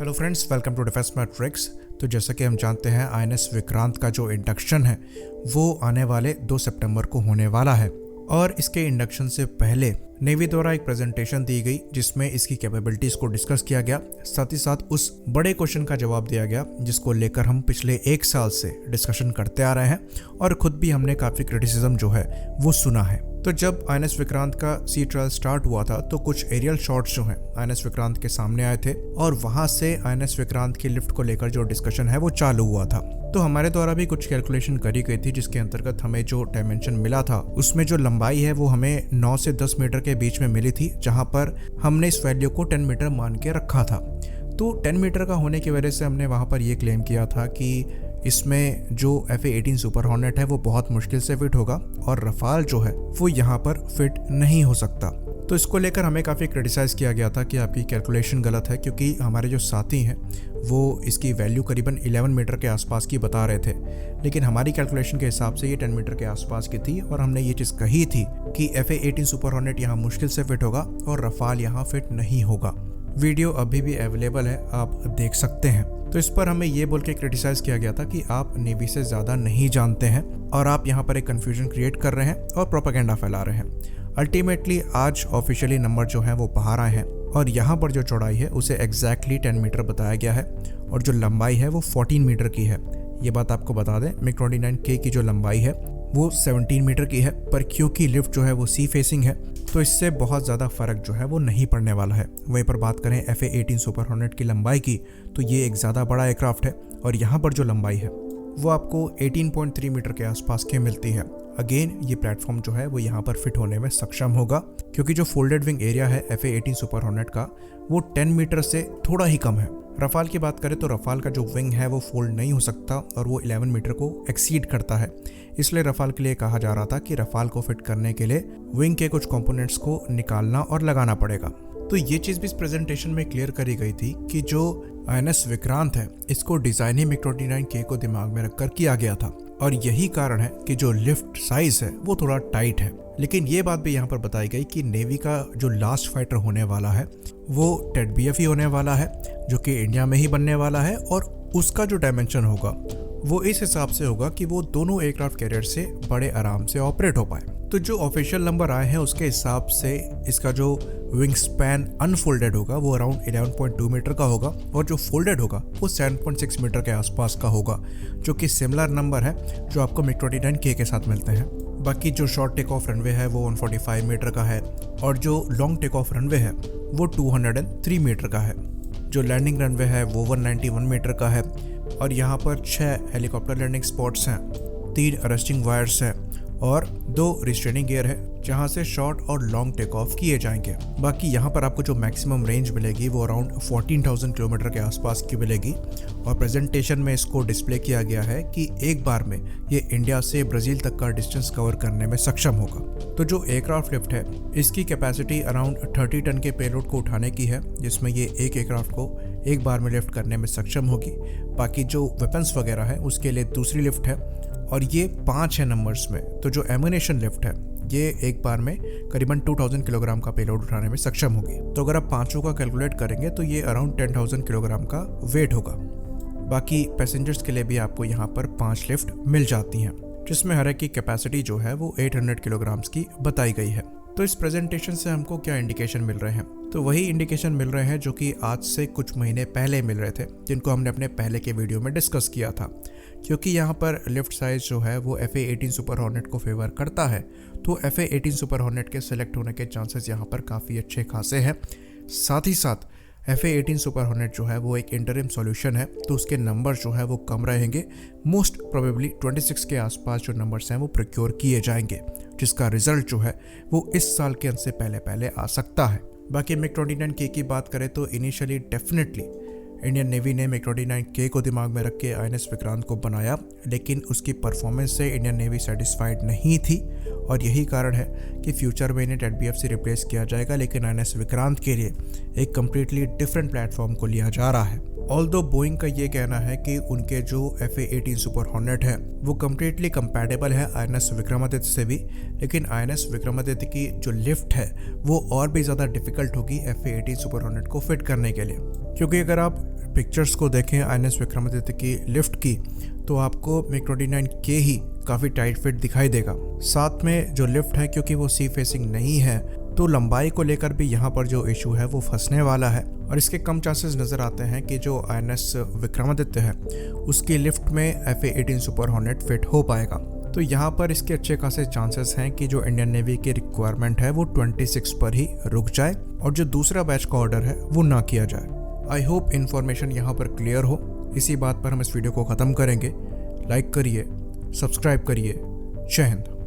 Hello friends, welcome to Defence Matrix. तो जैसा कि हम जानते हैं आईएनएस विक्रांत का जो इंडक्शन है वो आने वाले 2 सितंबर को होने वाला है और इसके इंडक्शन से पहले नेवी द्वारा एक प्रेजेंटेशन दी गई जिसमें इसकी कैपेबिलिटीज को डिस्कस किया गया। साथ ही साथ उस बड़े क्वेश्चन का जवाब दिया गया जिसको लेकर हम पिछले 1 साल से डिस्कशन करते आ रहे हैं और खुद भी हमने काफ़ी क्रिटिसिज्म जो है वो सुना है। तो जब आईएनएस विक्रांत का सी ट्रायल स्टार्ट हुआ था तो कुछ एरियल शॉट्स जो हैं आईएनएस विक्रांत के सामने आए थे और वहां से आईएनएस विक्रांत की लिफ्ट को लेकर जो डिस्कशन है वो चालू हुआ था। तो हमारे द्वारा भी कुछ कैलकुलेशन करी गई थी जिसके अंतर्गत हमें जो डायमेंशन मिला था उसमें जो लंबाई है वो हमें 9 से 10 मीटर के बीच में मिली थी, जहां पर हमने इस वैल्यू को 10 मीटर मान के रखा था। तो 10 मीटर का होने की वजह से हमने वहां पर ये क्लेम किया था कि इसमें जो FA-18 सुपर हॉर्नेट है वो बहुत मुश्किल से फिट होगा और रफाल जो है वो यहाँ पर फिट नहीं हो सकता। तो इसको लेकर हमें काफ़ी क्रिटिसाइज़ किया गया था कि आपकी कैलकुलेशन गलत है, क्योंकि हमारे जो साथी हैं वो इसकी वैल्यू करीबन 11 मीटर के आसपास की बता रहे थे, लेकिन हमारी कैलकुलेशन के हिसाब से ये 10 मीटर के आसपास की थी और हमने ये चीज़ कही थी कि FA-18 सुपर हॉर्नेट यहाँ मुश्किल से फिट होगा और रफाल यहाँ फिट नहीं होगा। वीडियो अभी भी अवेलेबल है, आप देख सकते हैं। तो इस पर हमें ये बोल के क्रिटिसाइज किया गया था कि आप नेवी से ज़्यादा नहीं जानते हैं और आप यहाँ पर एक कन्फ्यूजन क्रिएट कर रहे हैं और प्रोपेगेंडा फैला रहे हैं। अल्टीमेटली आज ऑफिशियली नंबर जो है वो बाहर आए हैं और यहाँ पर जो चौड़ाई है उसे एग्जैक्टली 10 मीटर बताया गया है और जो लंबाई है वो 14 मीटर की है। ये बात आपको बता दें, MiG-29K की जो लंबाई है वो 17 मीटर की है, पर क्योंकि लिफ्ट जो है वो सी फेसिंग है तो इससे बहुत ज़्यादा फर्क जो है वो नहीं पड़ने वाला है। वहीं पर बात करें FA-18 सुपर हॉर्नेट की लंबाई की तो ये एक ज़्यादा बड़ा एयरक्राफ्ट है और यहाँ पर जो लंबाई है वो आपको 18.3 मीटर के आसपास की मिलती है। अगेन ये प्लेटफॉर्म जो है वो यहाँ पर फिट होने में सक्षम होगा क्योंकि जो फोल्डेड विंग एरिया है FA-18 सुपर हॉर्नेट का वो 10 मीटर से थोड़ा ही कम है। रफाल की बात करें तो रफाल का जो विंग है वो फोल्ड नहीं हो सकता और वो 11 मीटर को एक्सीड करता है, इसलिए रफाल के लिए कहा जा रहा था कि रफाल को फिट करने के लिए विंग के कुछ कंपोनेंट्स को निकालना और लगाना पड़ेगा। तो ये चीज़ भी इस प्रेजेंटेशन में क्लियर करी गई थी कि जो आईएनएस विक्रांत है इसको डिज़ाइन ही MiG-29K को दिमाग में रखकर किया गया था और यही कारण है कि जो लिफ्ट साइज है वो थोड़ा टाइट है। लेकिन ये बात भी यहाँ पर बताई गई कि नेवी का जो लास्ट फाइटर होने वाला है वो टेड BF ही होने वाला है जो कि इंडिया में ही बनने वाला है और उसका जो डायमेंशन होगा वो इस हिसाब से होगा कि वो दोनों एयरक्राफ्ट कैरियर से बड़े आराम से ऑपरेट हो पाए। तो जो ऑफिशियल नंबर आए हैं उसके हिसाब से इसका जो विंग स्पैन अनफोल्डेड होगा वो अराउंड 11.2 मीटर का होगा और जो फोल्डेड होगा वो 7.6 मीटर के आसपास का होगा, जो कि सिमिलर नंबर है जो आपको MiG-29K के साथ मिलते हैं। बाकी जो शॉर्ट टेक ऑफ रनवे है वो 145 मीटर का है और जो लॉन्ग टेक ऑफ रनवे है वो 203 मीटर का है। जो लैंडिंग रनवे है वो 191 मीटर का है और यहाँ पर 6 हेलीकॉप्टर लैंडिंग स्पॉट्स हैं, 3 अरेस्टिंग वायर्स हैं और 2 रिस्ट्रेनिंग गियर है जहाँ से शॉर्ट और लॉन्ग टेक ऑफ किए जाएंगे। बाकी यहाँ पर आपको जो मैक्सिमम रेंज मिलेगी वो अराउंड 14,000 किलोमीटर के आसपास की मिलेगी और प्रेजेंटेशन में इसको डिस्प्ले किया गया है कि एक बार में ये इंडिया से ब्राज़ील तक का डिस्टेंस कवर करने में सक्षम होगा। तो जो एयरक्राफ्ट लिफ्ट है इसकी कैपेसिटी अराउंड 30 टन के पेलोड को उठाने की है, जिसमें ये एक एयरक्राफ्ट को एक बार में लिफ्ट करने में सक्षम होगी। बाकी जो वेपन्स वगैरह है उसके लिए दूसरी लिफ्ट है और ये 5 है नंबर्स में। तो जो एमुनेशन लिफ्ट है ये एक बार में करीबन 2000 किलोग्राम का पेलोड उठाने में सक्षम होगी। तो अगर आप पांचों का कैलकुलेट करेंगे तो ये अराउंड 10,000 किलोग्राम का वेट होगा। बाकी पैसेंजर्स के लिए भी आपको यहाँ पर 5 लिफ्ट मिल जाती हैं, जिसमें हर एक की कैपेसिटी जो है वो 800 किलोग्राम्स की बताई गई है। तो इस प्रेजेंटेशन से हमको क्या इंडिकेशन मिल रहे हैं? तो वही इंडिकेशन मिल रहे हैं जो कि आज से कुछ महीने पहले मिल रहे थे, जिनको हमने अपने पहले के वीडियो में डिस्कस किया था। क्योंकि यहाँ पर लिफ्ट साइज जो है वो FA-18 सुपर हॉर्नेट को फेवर करता है, तो FA-18 सुपर हॉर्नेट के सेलेक्ट होने के चांसेस यहाँ पर काफ़ी अच्छे खासे हैं। साथ ही साथ FA-18 सुपर हॉर्नेट जो है वो एक इंटरिम सॉल्यूशन है, तो उसके नंबर जो है वो कम रहेंगे। मोस्ट प्रोबेबली 26 के आसपास जो नंबर्स हैं वो प्रोक्योर किए जाएंगे, जिसका रिजल्ट जो है वो इस साल के अंत से पहले आ सकता है। बाकी MiG-29K की बात करें तो इनिशियली डेफिनेटली इंडियन नेवी ने MiG-29K को दिमाग में रख के आईएनएस विक्रांत को बनाया, लेकिन उसकी परफॉर्मेंस से इंडियन नेवी सेटिस्फाइड नहीं थी और यही कारण है कि फ्यूचर में इन्हें टेड BF से रिप्लेस किया जाएगा, लेकिन आईएनएस विक्रांत के लिए एक कम्प्लीटली डिफरेंट प्लेटफॉर्म को लिया जा रहा है। ऑल्दो बोइंग का ये कहना है कि उनके जो FA-18 सुपर हॉर्नेट है वो कम्प्लीटली कंपैटिबल है INS विक्रमादित्य से भी, लेकिन INS विक्रमादित्य की जो लिफ्ट है वो और भी ज़्यादा डिफिकल्ट होगी FA-18 सुपर हॉर्नेट को फिट करने के लिए, क्योंकि अगर आप पिक्चर्स को देखें INS विक्रमादित्य की लिफ्ट की तो आपको MiG-29K ही काफ़ी टाइट फिट दिखाई देगा। साथ में जो लिफ्ट है क्योंकि वो सी फेसिंग नहीं है तो लंबाई को लेकर भी यहाँ पर जो इशू है वो फंसने वाला है और इसके कम चांसेस नज़र आते हैं कि जो INS विक्रमादित्य है उसकी लिफ्ट में FA-18 सुपर हॉर्नेट फिट हो पाएगा। तो यहाँ पर इसके अच्छे खासे चांसेस हैं कि जो इंडियन नेवी की रिक्वायरमेंट है वो 26 पर ही रुक जाए और जो दूसरा बैच का ऑर्डर है वो ना किया जाए। आई होप इन्फॉर्मेशन यहाँ पर क्लियर हो। इसी बात पर हम इस वीडियो को ख़त्म करेंगे। लाइक करिए, सब्सक्राइब करिए। जय हिंद।